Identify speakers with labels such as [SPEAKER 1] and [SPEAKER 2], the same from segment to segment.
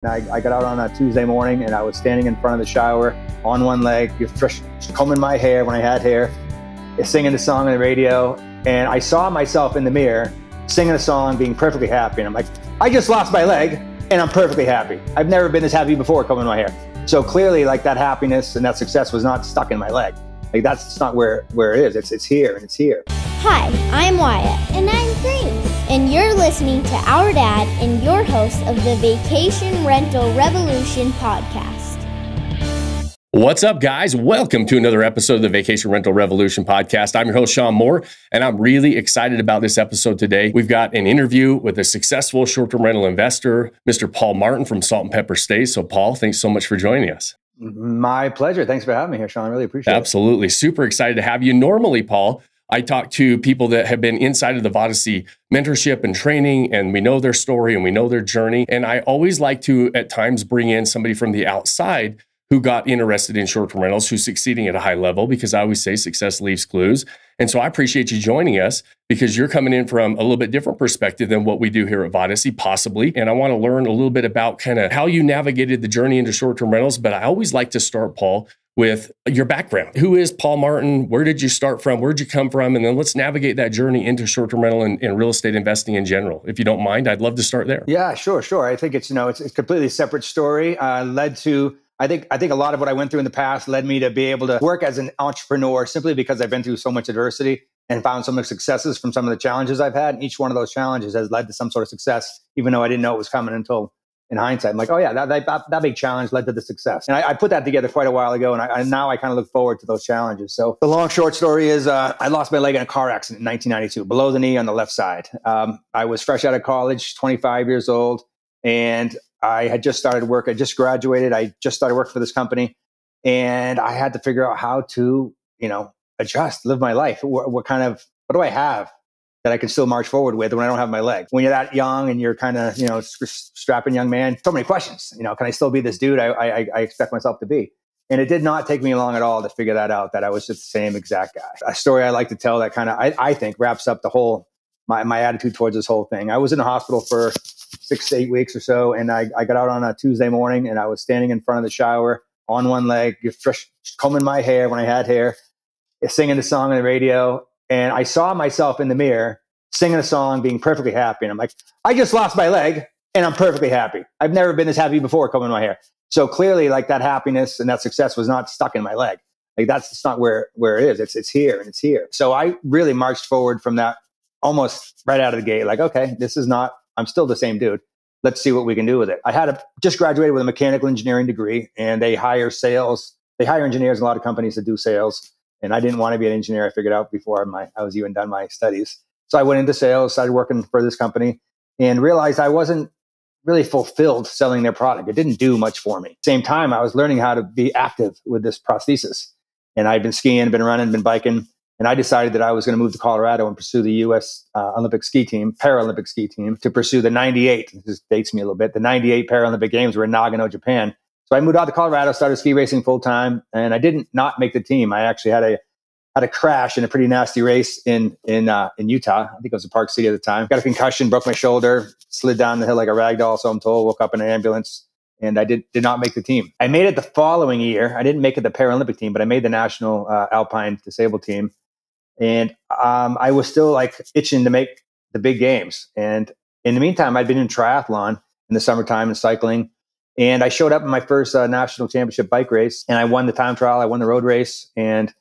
[SPEAKER 1] I got out on a Tuesday morning and I was standing in front of the shower on one leg, fresh, combing my hair when I had hair, singing the song on the radio. And I saw myself in the mirror singing a song, being perfectly happy. And I'm like, I just lost my leg and I'm perfectly happy. I've never been this happy before combing my hair. So clearly, like, that happiness and that success was not stuck in my leg. Like, that's not where it is. It's here, and it's here.
[SPEAKER 2] Hi, I'm Wyatt.
[SPEAKER 3] And I'm Grace.
[SPEAKER 2] And you're listening to Our Dad and your host of the Vacation Rental Revolution podcast.
[SPEAKER 4] What's up, guys? Welcome to another episode of the Vacation Rental Revolution podcast. I'm your host, Shawn Moore, and I'm really excited about this episode today. We've got an interview with a successful short-term rental investor, Mr. Paul Martin from Salt and Pepper Stays. So, Paul, thanks so much for joining us.
[SPEAKER 1] My pleasure. Thanks for having me here, Shawn. I really appreciate it.
[SPEAKER 4] Absolutely. Super excited to have you. Normally, Paul, I talk to people that have been inside of the Vodyssey mentorship and training, and we know their story and we know their journey. And I always like to, at times, bring in somebody from the outside who got interested in short-term rentals, who's succeeding at a high level, because I always say success leaves clues. And so I appreciate you joining us because you're coming in from a little bit different perspective than what we do here at Vodyssey, possibly. And I want to learn a little bit about kind of how you navigated the journey into short-term rentals. But I always like to start, Paul, with your background. Who is Paul Martin? Where did you start from? Where'd you come from? And then let's navigate that journey into short-term rental and real estate investing in general. If you don't mind, I'd love to start there.
[SPEAKER 1] Yeah, sure. I think it's a completely separate story. Led to, I think a lot of what I went through in the past led me to be able to work as an entrepreneur simply because I've been through so much adversity and found so much successes from some of the challenges I've had. And each one of those challenges has led to some sort of success, even though I didn't know it was coming until in hindsight. I'm like, oh yeah, that big challenge led to the success. And I put that together quite a while ago. And now I kind of look forward to those challenges. So the long, short story is I lost my leg in a car accident in 1992, below the knee on the left side. I was fresh out of college, 25 years old. And I had just started work. I just graduated. I just started working for this company. And I had to figure out how to, adjust, live my life. What do I have that I can still march forward with when I don't have my leg? When you're that young and you're kind of, strapping young man, so many questions. Can I still be this dude I expect myself to be? And it did not take me long at all to figure that out, that I was just the same exact guy. A story I like to tell that kind of, I think, wraps up the whole, my attitude towards this whole thing. I was in the hospital for 6 to 8 weeks or so. And I got out on a Tuesday morning and I was standing in front of the shower on one leg, fresh, combing my hair when I had hair, singing the song on the radio. And I saw myself in the mirror singing a song, being perfectly happy. And I'm like, I just lost my leg and I'm perfectly happy. I've never been this happy before combing my hair. So clearly, like, that happiness and that success was not stuck in my leg. Like, that's just not where it is. It's here and it's here. So I really marched forward from that almost right out of the gate. Like, okay, I'm still the same dude. Let's see what we can do with it. I had just graduated with a mechanical engineering degree, and they hire engineers in a lot of companies that do sales. And I didn't want to be an engineer. I figured out before I was even done my studies. So I went into sales, started working for this company, and realized I wasn't really fulfilled selling their product. It didn't do much for me. Same time, I was learning how to be active with this prosthesis. And I'd been skiing, been running, been biking. And I decided that I was going to move to Colorado and pursue the U.S. Olympic ski team, Paralympic ski team, to pursue the 98. This dates me a little bit. The 98 Paralympic Games were in Nagano, Japan. So I moved out to Colorado, started ski racing full time, and I didn't not make the team. I actually had a crash in a pretty nasty race in Utah. I think it was in Park City at the time. Got a concussion, broke my shoulder, slid down the hill like a rag doll, so I'm told. Woke up in an ambulance, and I did not make the team. I made it the following year. I didn't make it the Paralympic team, but I made the national Alpine disabled team. And I was still like itching to make the big games. And in the meantime, I'd been in triathlon in the summertime and cycling. And I showed up in my first national championship bike race, and I won the time trial. I won the road race, and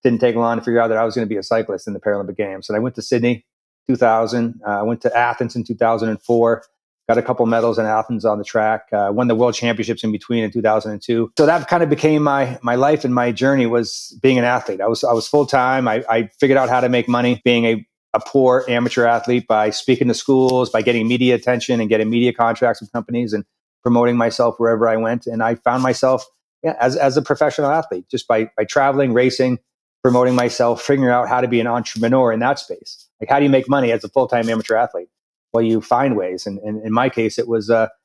[SPEAKER 1] didn't take long to figure out that I was going to be a cyclist in the Paralympic Games. And I went to Sydney 2000. I went to Athens in 2004. Got a couple medals in Athens on the track. Won the world championships in between in 2002. So that kind of became my life, and my journey was being an athlete. I was full time. I figured out how to make money being a poor amateur athlete by speaking to schools, by getting media attention and getting media contracts with companies and promoting myself wherever I went. And I found myself as a professional athlete just by traveling, racing, promoting myself, figuring out how to be an entrepreneur in that space. Like, how do you make money as a full-time amateur athlete? Well, you find ways. And in my case, it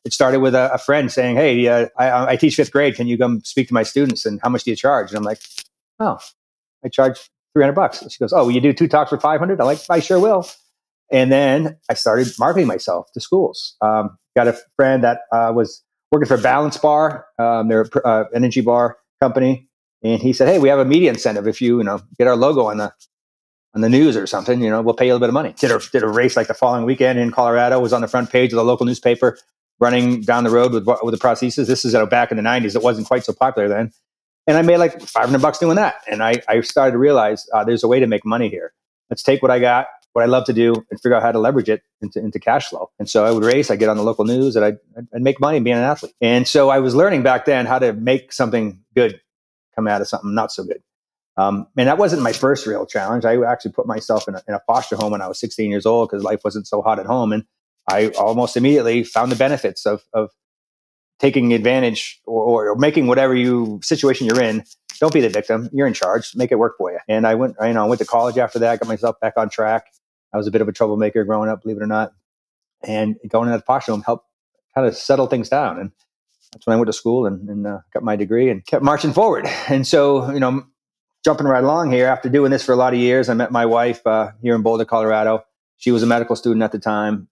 [SPEAKER 1] started with a friend saying, hey, I teach fifth grade. Can you come speak to my students? And how much do you charge? And I'm like, oh, I charge $300. And she goes, oh, will you do 2 talks for $500? I'm like, I sure will. And then I started marketing myself to schools. Got a friend that was working for Balance Bar. They're an energy bar company. And he said, hey, we have a media incentive. If you, get our logo on the news or something, we'll pay you a little bit of money. Did a race like the following weekend in Colorado, was on the front page of the local newspaper, running down the road with the prosthesis. This is back in the 90s. It wasn't quite so popular then. And I made like $500 doing that. And I started to realize there's a way to make money here. Let's take what I got, what I love to do, and figure out how to leverage it into cash flow. And so I would race, I'd get on the local news, and I'd make money being an athlete. And so I was learning back then how to make something good come out of something not so good. And that wasn't my first real challenge. I actually put myself in a foster home when I was 16 years old because life wasn't so hot at home. And I almost immediately found the benefits of taking advantage or making whatever situation you're in. Don't be the victim. You're in charge. Make it work for you. And I went to college after that, got myself back on track. I was a bit of a troublemaker growing up, believe it or not. And going to that foster home helped kind of settle things down. And that's when I went to school and got my degree and kept marching forward. And so, jumping right along here, after doing this for a lot of years, I met my wife here in Boulder, Colorado. She was a medical student at the time.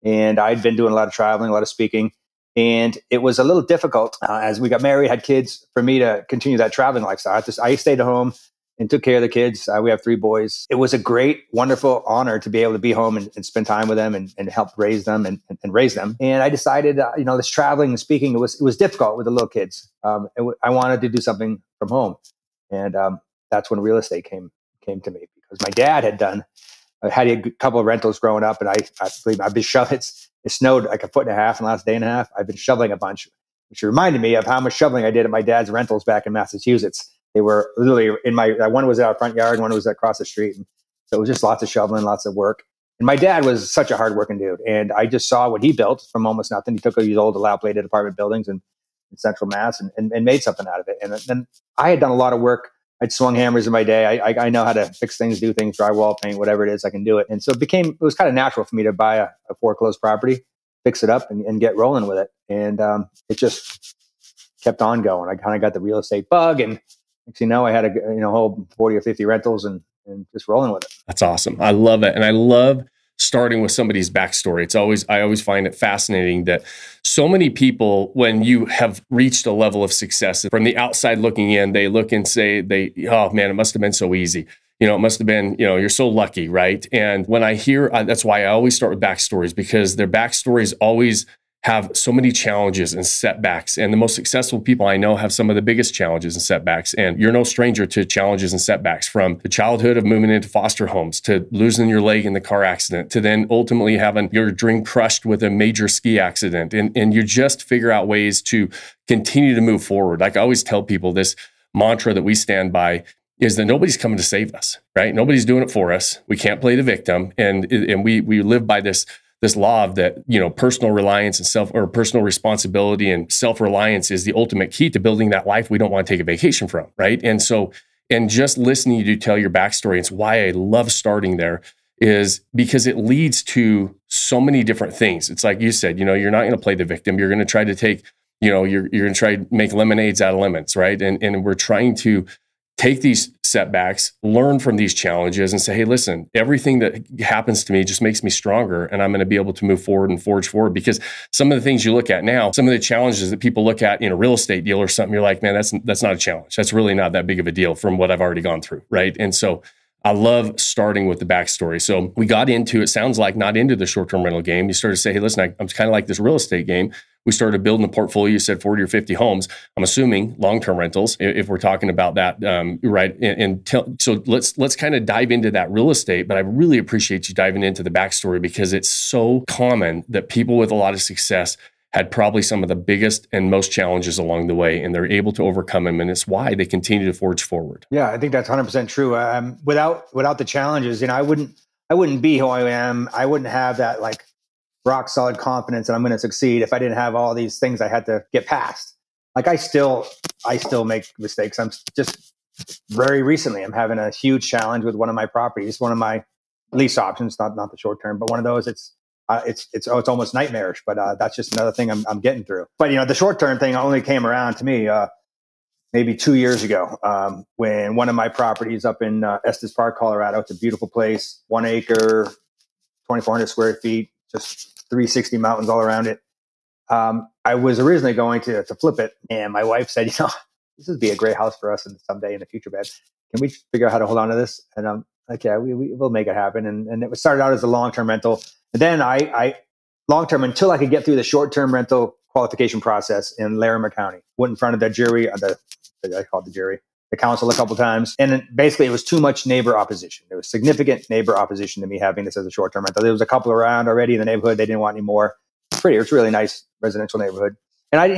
[SPEAKER 1] And I'd been doing a lot of traveling, a lot of speaking. And it was a little difficult as we got married, had kids, for me to continue that traveling lifestyle. I stayed at home and took care of the kids. We have 3 boys. It was a great, wonderful honor to be able to be home and spend time with them and help raise them and raise them. And I decided, this traveling and speaking, it was difficult with the little kids. I wanted to do something from home. And that's when real estate came to me, because my dad I had a couple of rentals growing up, and I believe I've been shoveling. It snowed like a foot and a half in the last day and a half. I've been shoveling a bunch, which reminded me of how much shoveling I did at my dad's rentals back in Massachusetts. They were literally one was in our front yard, and one was across the street. And so it was just lots of shoveling, lots of work. And my dad was such a hardworking dude. And I just saw what he built from almost nothing. He took these old dilapidated apartment buildings in Central Mass and made something out of it. And then I had done a lot of work. I'd swung hammers in my day. I know how to fix things, do things, drywall, paint, whatever it is, I can do it. And so it was kind of natural for me to buy a foreclosed property, fix it up, and get rolling with it. And it just kept on going. I kind of got the real estate bug, and actually now I had a whole 40 or 50 rentals and just rolling with it.
[SPEAKER 4] That's awesome. I love it. And I love starting with somebody's backstory. I always find it fascinating that so many people, when you have reached a level of success, from the outside looking in, they look and say, oh man, it must have been so easy. It must have been, you're so lucky, right? And when I hear, that's why I always start with backstories, because their backstories always have so many challenges and setbacks. And the most successful people I know have some of the biggest challenges and setbacks. And you're no stranger to challenges and setbacks, from the childhood of moving into foster homes, to losing your leg in the car accident, to then ultimately having your dream crushed with a major ski accident. And you just figure out ways to continue to move forward. Like I always tell people, this mantra that we stand by is that nobody's coming to save us, right? Nobody's doing it for us. We can't play the victim. And we live by this law of that, personal reliance and personal responsibility and self-reliance is the ultimate key to building that life we don't want to take a vacation from, right? And so, and just listening to you tell your backstory, it's why I love starting there, is because it leads to so many different things. It's like you said, you're not going to play the victim. You're going to try to take, you're going to try to make lemonades out of lemons, right? And we're trying to take these setbacks, learn from these challenges, and say, hey, listen, everything that happens to me just makes me stronger, and I'm going to be able to move forward and forge forward. Because some of the things you look at now, some of the challenges that people look at in a real estate deal or something, you're like, man, that's not a challenge. That's really not that big of a deal from what I've already gone through, right? And so I love starting with the backstory. So we got into, it sounds like, not into the short-term rental game. You started to say, hey, listen, I'm kind of like this real estate game. We started building a portfolio. You said 40 or 50 homes. I'm assuming long-term rentals, if we're talking about that, right? So let's kind of dive into that real estate. But I really appreciate you diving into the backstory, because it's so common that people with a lot of success had probably some of the biggest and most challenges along the way, and they're able to overcome them. And it's why they continue to forge forward.
[SPEAKER 1] Yeah, I think that's 100% true. Without the challenges, I wouldn't be who I am. I wouldn't have that rock solid confidence that I'm going to succeed if I didn't have all these things I had to get past. Like I still make mistakes. I'm just very recently, I'm having a huge challenge with one of my properties, one of my lease options, not the short term, but one of those. It's almost nightmarish, but that's just another thing I'm getting through. But the short term thing only came around to me maybe 2 years ago, when one of my properties up in Estes Park, Colorado. It's a beautiful place, 1 acre, 2,400 square feet, just 360 mountains all around it. I was originally going to flip it, and my wife said, this would be a great house for us and someday in the future, babe. Can we figure out how to hold on to this? And I'm like, yeah, we will make it happen. And it started out as a long-term rental. And then I long-term until I could get through the short-term rental qualification process in Larimer County. Went in front of the jury, I called the jury, the council a couple times. And then basically it was too much neighbor opposition. There was significant neighbor opposition to me having this as a short-term rental. There was a couple around already in the neighborhood. They didn't want any more. It's a really nice residential neighborhood. And I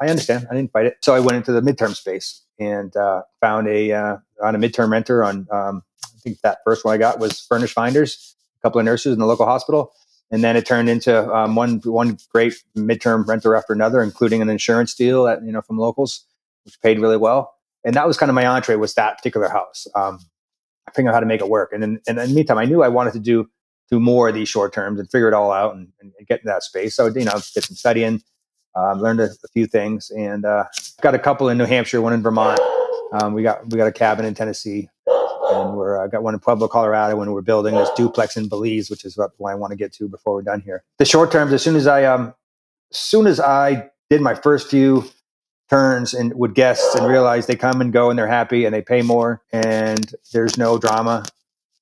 [SPEAKER 1] understand. I didn't fight it. So I went into the midterm space and found on a midterm renter on, I think that first one I got was Furnish Finders, a couple of nurses in the local hospital. And then it turned into one great midterm renter after another, including an insurance deal from locals, which paid really well. And that was kind of my entree, was that particular house. I figured out how to make it work. And in the meantime, I knew I wanted to do more of these short terms and figure it all out and get in that space. So, did some studying, learned a few things, and got a couple in New Hampshire, one in Vermont. We got a cabin in Tennessee, and I got one in Pueblo, Colorado, when we're building this duplex in Belize, which is what I want to get to before we're done here. The short terms, as soon as I did my first few turns and with guests and realized they come and go and they're happy and they pay more and there's no drama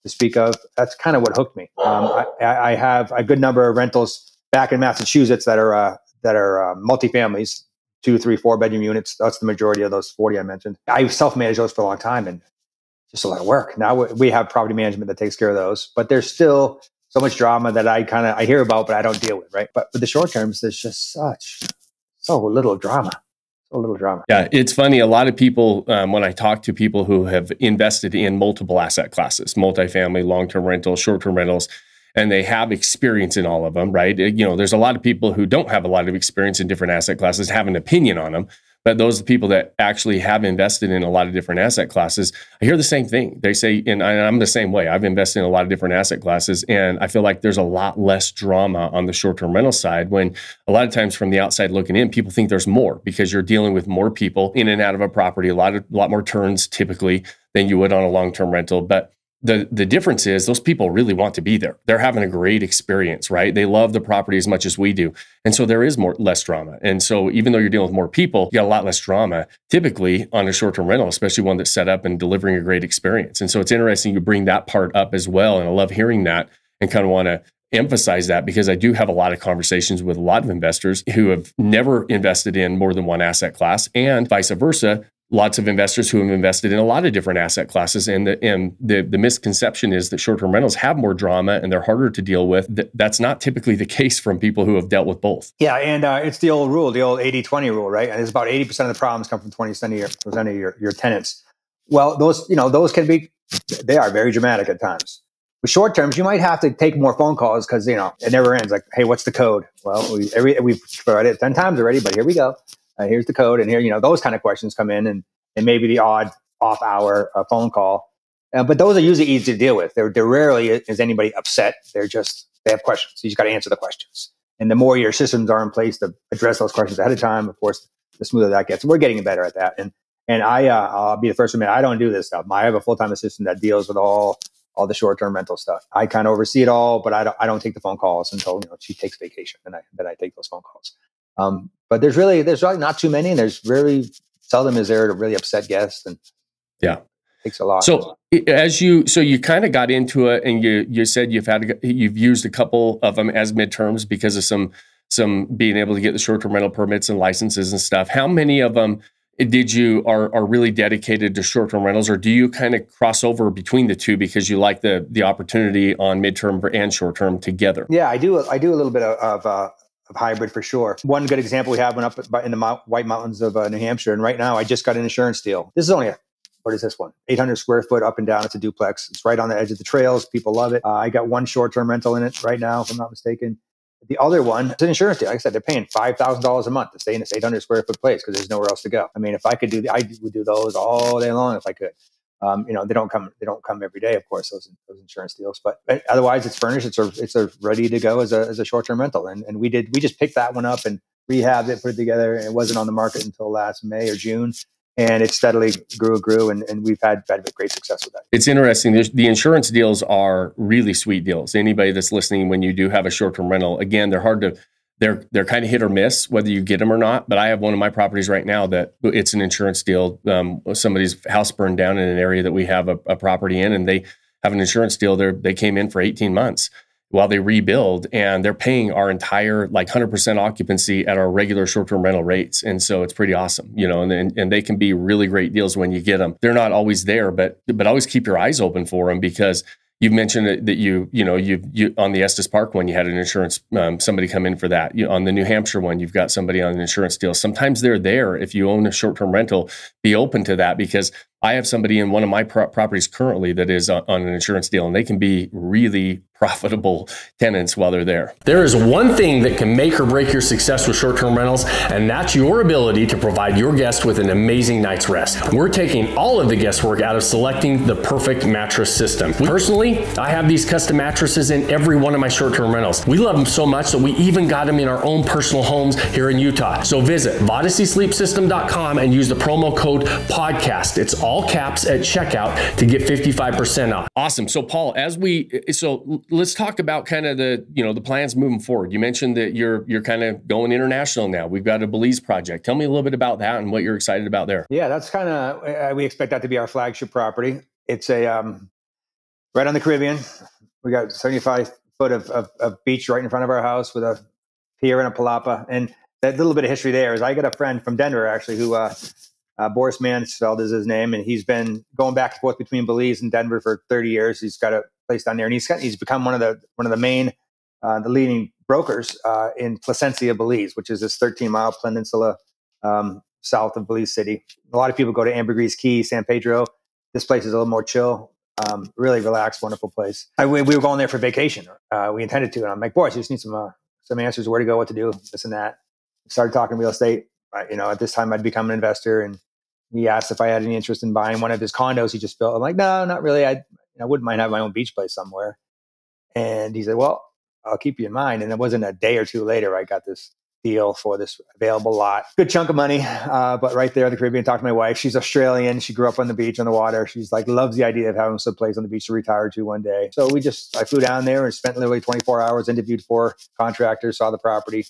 [SPEAKER 1] to speak of, that's kind of what hooked me. I have a good number of rentals back in Massachusetts that are multifamilies, 2, 3, 4 bedroom units. That's the majority of those 40 I mentioned. I self-managed those for a long time and just a lot of work. Now we have property management that takes care of those, but there's still so much drama that I hear about, but I don't deal with, right? But with the short terms, there's just so little drama. A little drama.
[SPEAKER 4] Yeah, it's funny. A lot of people, when I talk to people who have invested in multiple asset classes, multifamily, long-term rentals, short-term rentals, and they have experience in all of them, right? There's a lot of people who don't have a lot of experience in different asset classes, have an opinion on them. But those people that actually have invested in a lot of different asset classes, I hear the same thing. They say, and I'm the same way. I've invested in a lot of different asset classes, and I feel like there's a lot less drama on the short-term rental side, when a lot of times from the outside looking in, people think there's more because you're dealing with more people in and out of a property, a lot more turns typically than you would on a long-term rental. But the difference is those people really want to be there. They're having a great experience, right? They love the property as much as we do. And so there is less drama. And so even though you're dealing with more people, you got a lot less drama typically on a short-term rental, especially one that's set up and delivering a great experience. And so it's interesting you bring that part up as well. And I love hearing that and kind of want to emphasize that, because I do have a lot of conversations with a lot of investors who have never invested in more than one asset class, and vice versa. Lots of investors who have invested in a lot of different asset classes. And the misconception is that short-term rentals have more drama and they're harder to deal with. That's not typically the case from people who have dealt with both.
[SPEAKER 1] Yeah, and it's the old rule, the old 80-20 rule, right? And it's about 80% of the problems come from 20% of your tenants. Well, those can be, they are very dramatic at times. With short terms, you might have to take more phone calls because, it never ends. Like, hey, what's the code? Well, we've tried it 10 times already, but here we go. Here's the code. And here, those kind of questions come in, and maybe the odd off-hour phone call. But those are usually easy to deal with. There rarely is anybody upset. They have questions. So you just got to answer the questions. And the more your systems are in place to address those questions ahead of time, of course, the smoother that gets. We're getting better at that. And I'll be the first to admit, I don't do this stuff. I have a full-time assistant that deals with all the short-term rental stuff. I kind of oversee it all, but I don't take the phone calls until she takes vacation, and then I take those phone calls. But there's really not too many, and there's really seldom is there to really upset guests, and
[SPEAKER 4] yeah,
[SPEAKER 1] it takes a lot.
[SPEAKER 4] So you kind of got into it, and you said you've used a couple of them as midterms because of some being able to get the short-term rental permits and licenses and stuff. How many of them are really dedicated to short-term rentals, or do you kind of cross over between the two because you like the opportunity on midterm and short-term together?
[SPEAKER 1] Yeah, I do a little bit of hybrid for sure. One good example, we have one up in the White Mountains of New Hampshire, and right now I just got an insurance deal. This is only what is this one? 800 square foot up and down. It's a duplex. It's right on the edge of the trails. People love it. I got one short-term rental in it right now, if I'm not mistaken. The other one, it's an insurance deal. Like I said, they're paying $5,000 a month to stay in this 800 square foot place because there's nowhere else to go. I mean, if I could I would do those all day long if I could. They don't come every day, of course, those insurance deals. But otherwise, it's furnished. It's ready to go as a short-term rental. And we just picked that one up and rehabbed it, put it together. And it wasn't on the market until last May or June. And it steadily grew, and we've had great success with that.
[SPEAKER 4] It's interesting. The insurance deals are really sweet deals. Anybody that's listening, when you do have a short-term rental, again, they're hard to they're kind of hit or miss whether you get them or not. But I have one of my properties right now that it's an insurance deal. Somebody's house burned down in an area that we have a property in, and they have an insurance deal. They came in for 18 months while they rebuild, and they're paying our entire 100% occupancy at our regular short-term rental rates. And so it's pretty awesome, and they can be really great deals when you get them. They're not always there, but always keep your eyes open for them, because you've mentioned that you on the Estes Park one, you had an insurance, somebody come in for that. On the New Hampshire one, you've got somebody on an insurance deal. Sometimes they're there. If you own a short-term rental, be open to that, because I have somebody in one of my properties currently that is on an insurance deal, and they can be really profitable tenants while they're there.
[SPEAKER 3] There is one thing that can make or break your success with short-term rentals, and that's your ability to provide your guests with an amazing night's rest. We're taking all of the guesswork out of selecting the perfect mattress system. Personally, I have these custom mattresses in every one of my short-term rentals. We love them so much that we even got them in our own personal homes here in Utah. So visit VodySleepSystem.com and use the promo code PODCAST. It's all caps at checkout to get 55% off.
[SPEAKER 4] Awesome. So Paul, let's talk about kind of the plans moving forward. You mentioned that you're kind of going international now. We've got a Belize project. Tell me a little bit about that and what you're excited about there.
[SPEAKER 1] Yeah, that's kind of, we expect that to be our flagship property. It's right on the Caribbean. We got 75 foot of beach right in front of our house with a pier and a palapa. And that little bit of history there is I got a friend from Denver, actually, who Boris Mansfeld is his name, and he's been going back and forth between Belize and Denver for 30 years. He's got a place down there, and he's become one of the main, the leading brokers in Placencia, Belize, which is this 13-mile peninsula south of Belize City. A lot of people go to Ambergris Key, San Pedro. This place is a little more chill, really relaxed, wonderful place. We were going there for vacation. We intended to, and I'm like, Boris, you just need some answers, where to go, what to do, this and that. We started talking real estate. At this time, I'd become an investor, and he asked if I had any interest in buying one of his condos he just built. I'm like, no, not really. I wouldn't mind having my own beach place somewhere. And he said, well, I'll keep you in mind. And it wasn't a day or two later, I got this deal for this available lot. Good chunk of money, but right there in the Caribbean. Talked to my wife. She's Australian. She grew up on the beach, on the water. She's loves the idea of having some place on the beach to retire to one day. So I flew down there and spent literally 24 hours, interviewed 4 contractors, saw the property,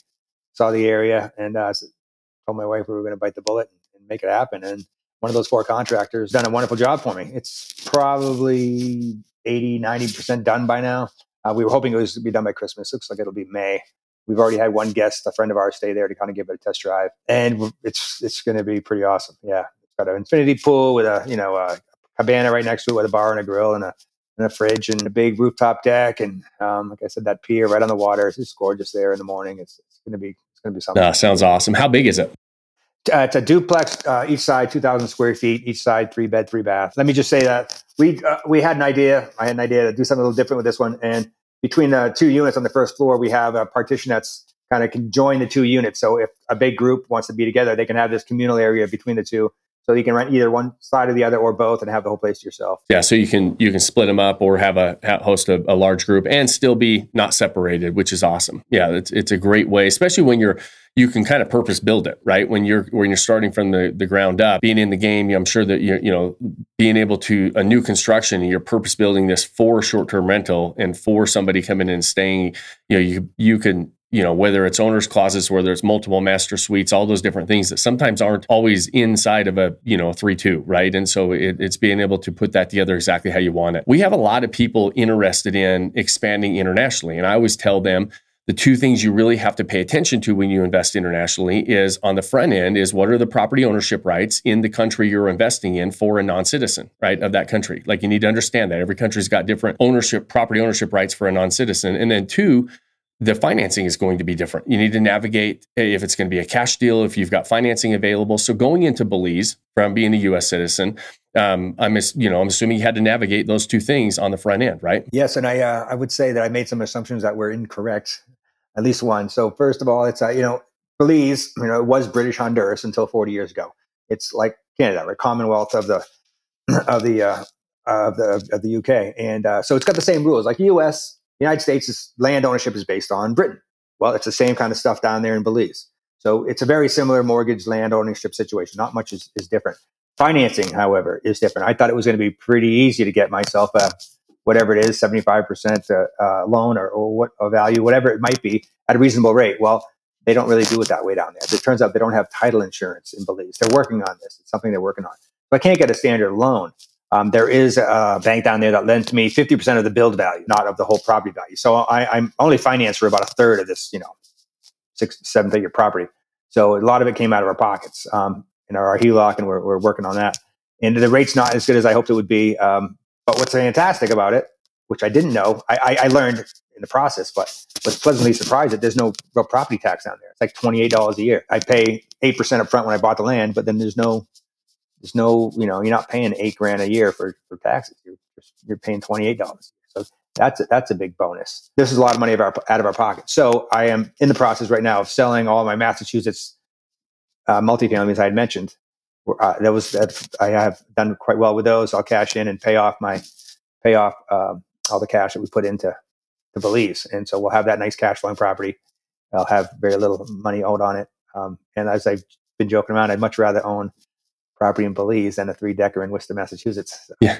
[SPEAKER 1] saw the area, and told my wife we were going to bite the bullet and make it happen. And one of those 4 contractors done a wonderful job for me. It's probably 80-90% done by now. We were hoping it was to be done by Christmas. Looks like it'll be May. We've already had one guest, a friend of ours, stay there to kind of give it a test drive, and it's going to be pretty awesome. Yeah, it's got an infinity pool with a cabana right next to it with a bar and a grill and a fridge and a big rooftop deck, and like I said, that pier right on the water. It's just gorgeous there in the morning. It's going to be something.
[SPEAKER 4] Sounds awesome. How big is it?
[SPEAKER 1] It's a duplex, each side 2,000 square feet, each side 3 bed, 3 bath. Let me just say that we had an idea. I had an idea to do something a little different with this one. And between the 2 units on the first floor, we have a partition that's kind of can join the 2 units. So if a big group wants to be together, they can have this communal area between the 2. So you can rent either one side or the other or both and have the whole place to yourself.
[SPEAKER 4] Yeah, so you can split them up or host a large group and still be not separated, which is awesome. Yeah, it's a great way, especially when you can kind of purpose build it, right? When you're starting from the ground up, being in the game, I'm sure that you're being able to a new construction and you're purpose building this for short-term rental and for somebody coming in and staying, you can whether it's owner's closets, whether it's multiple master suites, all those different things that sometimes aren't always inside of a 3-2, right? And so it's being able to put that together exactly how you want it. We have a lot of people interested in expanding internationally, and I always tell them the 2 things you really have to pay attention to when you invest internationally is on the front end is what are the property ownership rights in the country you're investing in for a non-citizen, right, of that country. You need to understand that every country's got different property ownership rights for a non-citizen. And then 2, the financing is going to be different. You need to navigate if it's going to be a cash deal, if you've got financing available. So going into Belize from being a U.S. citizen, I'm assuming you had to navigate those 2 things on the front end, right?
[SPEAKER 1] Yes, and I would say that I made some assumptions that were incorrect, at least one. So first of all, it's Belize, it was British Honduras until 40 years ago. It's like Canada, right? Commonwealth of the UK, and so it's got the same rules like U.S. United States' land ownership is based on Britain. Well, it's the same kind of stuff down there in Belize. So it's a very similar mortgage land ownership situation. Not much is different. Financing, however, is different. I thought it was going to be pretty easy to get myself whatever it is, 75% loan or what a value, whatever it might be, at a reasonable rate. Well, they don't really do it that way down there. It turns out they don't have title insurance in Belize. They're working on this. It's something they're working on. So I can't get a standard loan. There is a bank down there that lends me 50% of the build value, not of the whole property value. So I'm only financed for about a third of this, 6-7 figure property. So a lot of it came out of our pockets in our HELOC, and we're working on that. And the rate's not as good as I hoped it would be. But what's fantastic about it, which I didn't know, I learned in the process, but was pleasantly surprised that there's no real property tax down there. It's like $28 a year. I pay 8% up front when I bought the land, but then there's no, you're not paying $8,000 a year for taxes. You're paying $28. So that's a big bonus. This is a lot of money out of our pocket. So I am in the process right now of selling all my Massachusetts multifamilies I had mentioned. I have done quite well with those. I'll cash in and pay off all the cash that we put into Belize, and so we'll have that nice cash flowing property. I'll have very little money owed on it. And as I've been joking around, I'd much rather own property in Belize than a 3-decker in Worcester, Massachusetts. So,
[SPEAKER 4] yeah,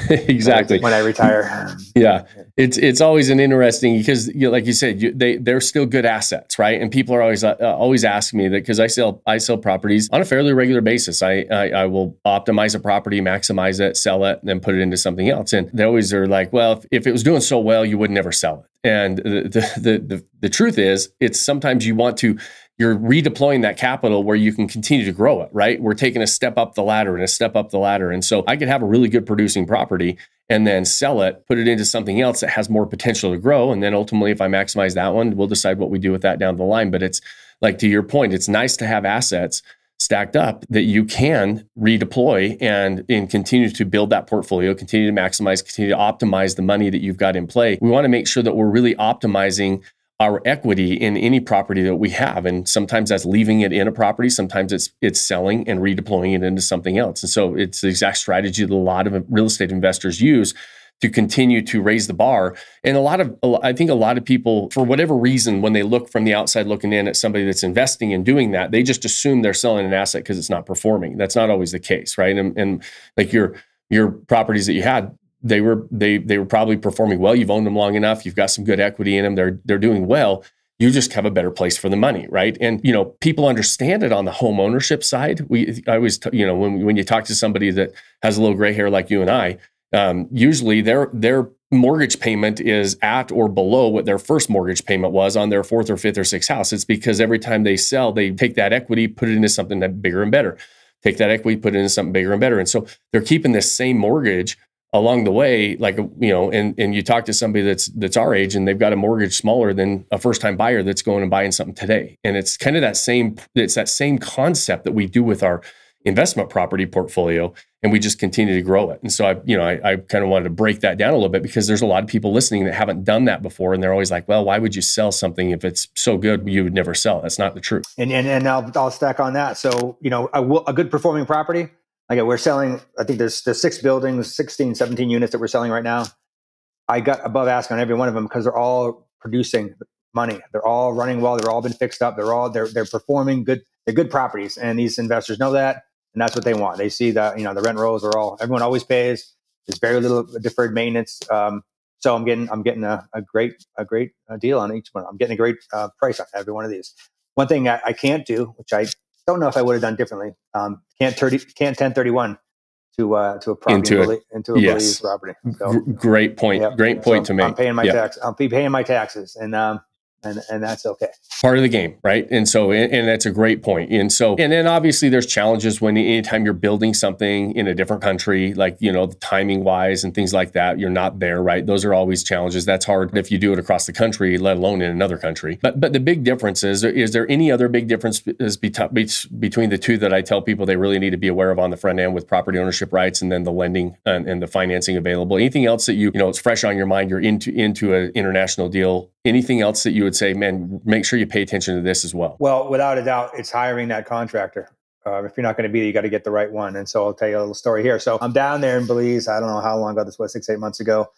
[SPEAKER 4] exactly.
[SPEAKER 1] When I retire.
[SPEAKER 4] Yeah. It's always an interesting, because like you said, they're still good assets, right? And people are always asking me that, because I sell properties on a fairly regular basis. I will optimize a property, maximize it, sell it, and then put it into something else. And they always are like, well, if it was doing so well, you would never sell it. And the truth is, it's sometimes you're redeploying that capital where you can continue to grow it, right? We're taking a step up the ladder and a step up the ladder. And so I could have a really good producing property and then sell it, put it into something else that has more potential to grow. And then ultimately, if I maximize that one, we'll decide what we do with that down the line. But it's like, to your point, it's nice to have assets stacked up that you can redeploy and continue to build that portfolio, continue to maximize, continue to optimize the money that you've got in play. We want to make sure that we're really optimizing our equity in any property that we have. And sometimes that's leaving it in a property. Sometimes it's selling and redeploying it into something else. And so it's the exact strategy that a lot of real estate investors use to continue to raise the bar. And I think a lot of people, for whatever reason, when they look from the outside looking in at somebody that's investing and doing that, they just assume they're selling an asset because it's not performing. That's not always the case, right? And like your properties that you had, they were probably performing well. You've owned them long enough. You've got some good equity in them. They're doing well. You just have a better place for the money, right? And people understand it on the home ownership side. I always when you talk to somebody that has a little gray hair like you and I, usually their mortgage payment is at or below what their first mortgage payment was on their fourth or fifth or sixth house. It's because every time they sell, they take that equity, put it into something that bigger and better. Take that equity, put it into something bigger and better. And so they're keeping this same mortgage along the way, and you talk to somebody that's our age and they've got a mortgage smaller than a first-time buyer that's going and buying something today. And it's kind of that same concept that we do with our investment property portfolio, and we just continue to grow it. And so I kind of wanted to break that down a little bit, because there's a lot of people listening that haven't done that before, and they're always like, well, why would you sell something if it's so good you would never sell it? That's not the truth.
[SPEAKER 1] And I'll stack on that. So, a good performing property, like we're selling, I think there's 6 buildings, 16, 17 units that we're selling right now. I got above ask on every one of them because they're all producing money. They're all running well. They're all been fixed up. They're performing good. They're good properties. And these investors know that. And that's what they want. They see that, the rent rolls everyone always pays. There's very little deferred maintenance. So I'm getting a great deal on each one. I'm getting a great price on every one of these. One thing I can't do, which I don't know if I would have done differently, can't 1031 to a property into a Belize property. So,
[SPEAKER 4] great point. Yeah. Great point to make.
[SPEAKER 1] I'm paying my tax. I'll be paying my taxes, and that's okay. Part
[SPEAKER 4] of the game, right? And so, and that's a great point. And then obviously there's challenges anytime you're building something in a different country, like, the timing wise and things like that, you're not there, right? Those are always challenges. That's hard if you do it across the country, let alone in another country. But the big difference is there any other big difference between the two that I tell people they really need to be aware of on the front end with property ownership rights and then the lending and the financing available? Anything else that it's fresh on your mind, you're into an international deal? Anything else that you would say, man, make sure you pay attention to this as well?
[SPEAKER 1] Well, without a doubt, it's hiring that contractor. If you're not going to be there, you got to get the right one. And so I'll tell you a little story here. So I'm down there in Belize. I don't know how long ago this was, 6-8 months ago.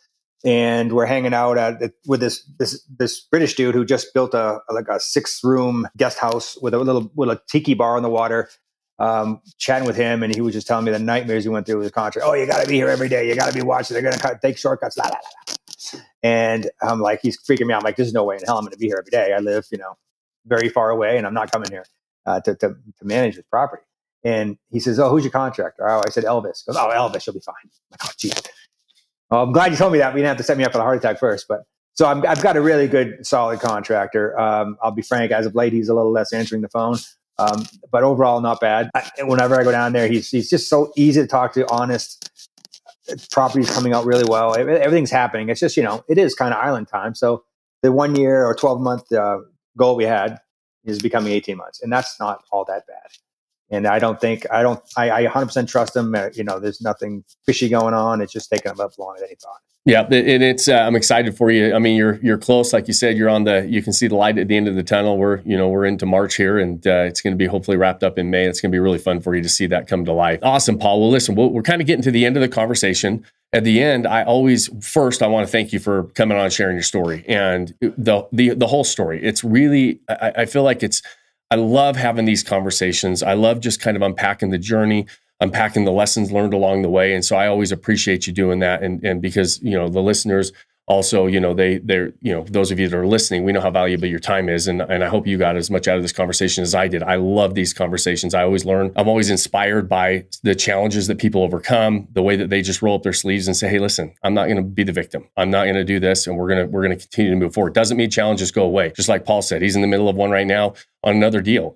[SPEAKER 1] And we're hanging out with this British dude who just built a 6-room guest house with a tiki bar on the water. chatting with him, and he was just telling me the nightmares he went through with his contract. Oh, you got to be here every day. You got to be watching. They're going to take shortcuts. La, la, la, la. And I'm like, he's freaking me out. I'm like, there's no way in hell I'm going to be here every day. I live, very far away, and I'm not coming here to manage this property. And he says, oh, who's your contractor? Oh, I said, Elvis. He goes, oh, Elvis, you'll be fine. I'm like, oh, geez. Well, I'm glad you told me that. We didn't have to set me up for the heart attack first. But so I've got a really good, solid contractor. I'll be frank, as of late, he's a little less answering the phone. But overall, not bad. Whenever I go down there, he's just so easy to talk to, honest. Property's coming out really well. Everything's happening. It's just, it is kind of island time. So the 1 year or 12-month goal we had is becoming 18 months. And that's not all that bad. And I 100% trust him. There's nothing fishy going on. It's just taking him up long as any thought.
[SPEAKER 4] Yeah, and it's I'm excited for you. I mean, you're close, like you said. You're on you can see the light at the end of the tunnel. We're into March here, and it's going to be hopefully wrapped up in May. It's going to be really fun for you to see that come to life. Awesome, Paul. Well, listen, we're kind of getting to the end of the conversation. At the end, I want to thank you for coming on and sharing your story and the whole story. It's really, I feel like I love having these conversations. I love just kind of unpacking the journey, unpacking the lessons learned along the way. And so I always appreciate you doing that. And because, the listeners also, they're those of you that are listening, we know how valuable your time is. And I hope you got as much out of this conversation as I did. I love these conversations. I always learn. I'm always inspired by the challenges that people overcome, the way that they just roll up their sleeves and say, hey, listen, I'm not going to be the victim. I'm not going to do this. And we're going to continue to move forward. Doesn't mean challenges go away. Just like Paul said, he's in the middle of one right now on another deal.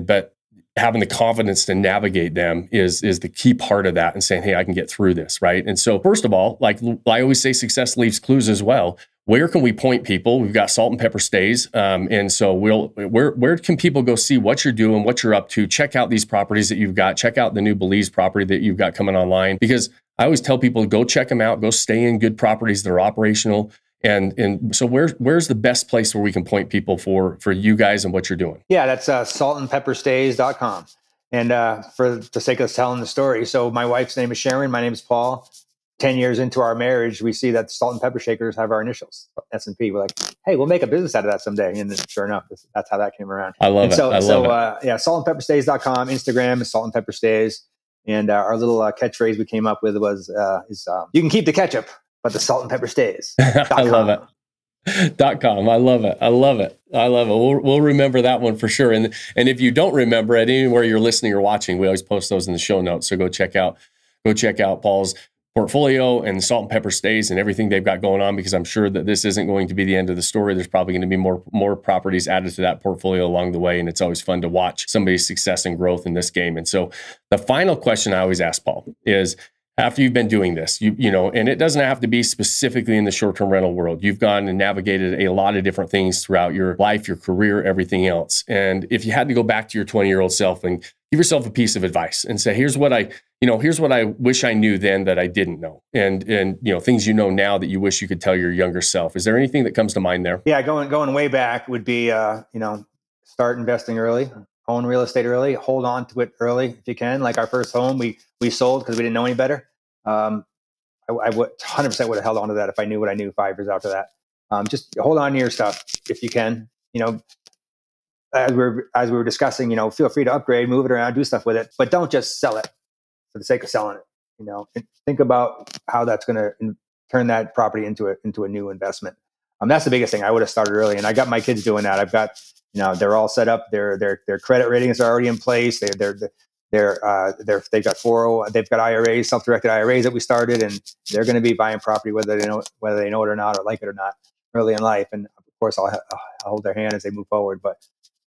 [SPEAKER 4] But having the confidence to navigate them is the key part of that, and saying, hey, I can get through this, right? And so first of all, like I always say, success leaves clues as well. Where can we point people? We've got Salt and Pepper Stays. And so where can people go see what you're doing, what you're up to? Check out these properties that you've got. Check out the new Belize property that you've got coming online. Because I always tell people, go check them out, go stay in good properties that are operational. And so where's the best place where we can point people for you guys and what you're doing?
[SPEAKER 1] Yeah, that's saltandpepperstays.com. And for the sake of telling the story, so my wife's name is Sharon, my name is Paul. 10 years into our marriage, we see that Salt and Pepper Shakers have our initials, S&P. We're like, hey, we'll make a business out of that someday. And sure enough, that's how that came around.
[SPEAKER 4] I love it.
[SPEAKER 1] So saltandpepperstays.com, Instagram is Salt and Pepper Stays. And our little catchphrase we came up with was, you can keep the ketchup, but the Salt and Pepper Stays.
[SPEAKER 4] I love it. .com. I love it. We'll remember that one for sure. And if you don't remember it, anywhere you're listening or watching, we always post those in the show notes. So go check out Paul's portfolio and Salt and Pepper Stays and everything they've got going on, because I'm sure that this isn't going to be the end of the story. There's probably going to be more properties added to that portfolio along the way. And it's always fun to watch somebody's success and growth in this game. And so the final question I always ask Paul is, after you've been doing this, and it doesn't have to be specifically in the short-term rental world. You've gone and navigated a lot of different things throughout your life, your career, everything else. And if you had to go back to your 20-year-old self and give yourself a piece of advice and say, here's what I wish I knew then that I didn't know. And things now that you wish you could tell your younger self. Is there anything that comes to mind there?
[SPEAKER 1] Yeah, going way back would be, start investing early. Own real estate early, hold on to it early if you can. Like our first home, we sold because we didn't know any better. I would 100% would have held on to that if I knew what I knew 5 years after that. Just hold on to your stuff if you can. As we were discussing, feel free to upgrade, move it around, do stuff with it, but don't just sell it for the sake of selling it. And think about how that's going to turn that property into a new investment. That's the biggest thing. I would have started early, and I got my kids doing that. I've got. They're all set up. Their credit ratings are already in place. They've got they've got IRAs, self-directed IRAs that we started, and they're going to be buying property whether they know it or not, or like it or not, early in life. And of course, I'll hold their hand as they move forward. But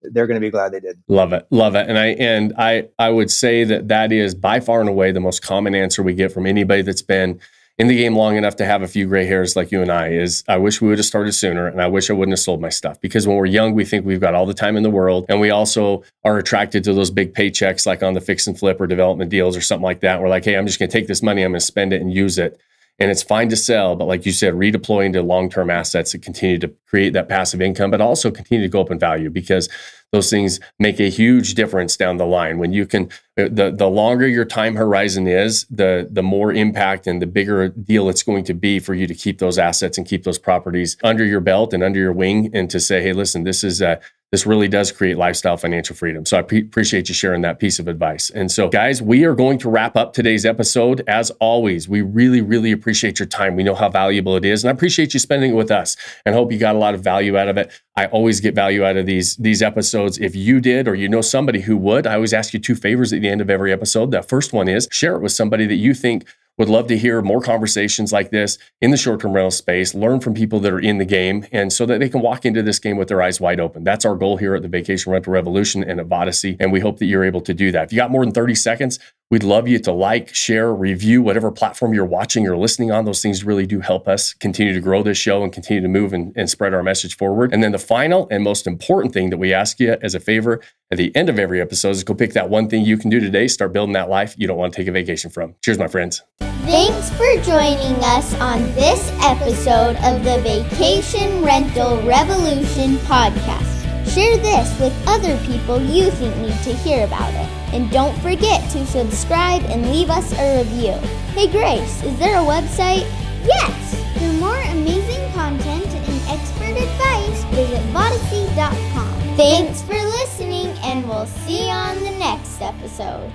[SPEAKER 1] they're going to be glad they did. Love it.
[SPEAKER 4] And I would say that is by far and away the most common answer we get from anybody that's been in the game long enough to have a few gray hairs like you and I is, I wish we would have started sooner, and I wish I wouldn't have sold my stuff. Because when we're young, we think we've got all the time in the world, and we also are attracted to those big paychecks like on the fix and flip or development deals or something like that. We're like, hey, I'm just going to take this money, I'm going to spend it and use it. And it's fine to sell, but like you said, redeploy into long-term assets that continue to create that passive income, but also continue to go up in value, because those things make a huge difference down the line. When you can, the longer your time horizon is, the more impact and the bigger deal it's going to be for you to keep those assets and keep those properties under your belt and under your wing, and to say, hey, listen, this is this really does create lifestyle financial freedom. So I appreciate you sharing that piece of advice. And so guys, we are going to wrap up today's episode. As always, we really, really appreciate your time. We know how valuable it is, and I appreciate you spending it with us, and hope you got a lot of value out of it. I always get value out of these episodes. If you did, or you know somebody who would, I always ask you 2 favors at the end of every episode. That first one is share it with somebody that you think would love to hear more conversations like this in the short-term rental space, learn from people that are in the game, and so that they can walk into this game with their eyes wide open. That's our goal here at the Vacation Rental Revolution and at Vodacy, and we hope that you're able to do that. If you got more than 30 seconds, we'd love you to like, share, review, whatever platform you're watching or listening on. Those things really do help us continue to grow this show and continue to move and spread our message forward. And then the final and most important thing that we ask you as a favor at the end of every episode is go pick that one thing you can do today, start building that life you don't want to take a vacation from. Cheers, my friends.
[SPEAKER 2] Thanks for joining us on this episode of the Vacation Rental Revolution podcast. Share this with other people you think need to hear about it. And don't forget to subscribe and leave us a review. Hey Grace, is there a website? Yes! For more amazing content and expert advice, visit Vodacy.com. Thanks for listening, and we'll see you on the next episode.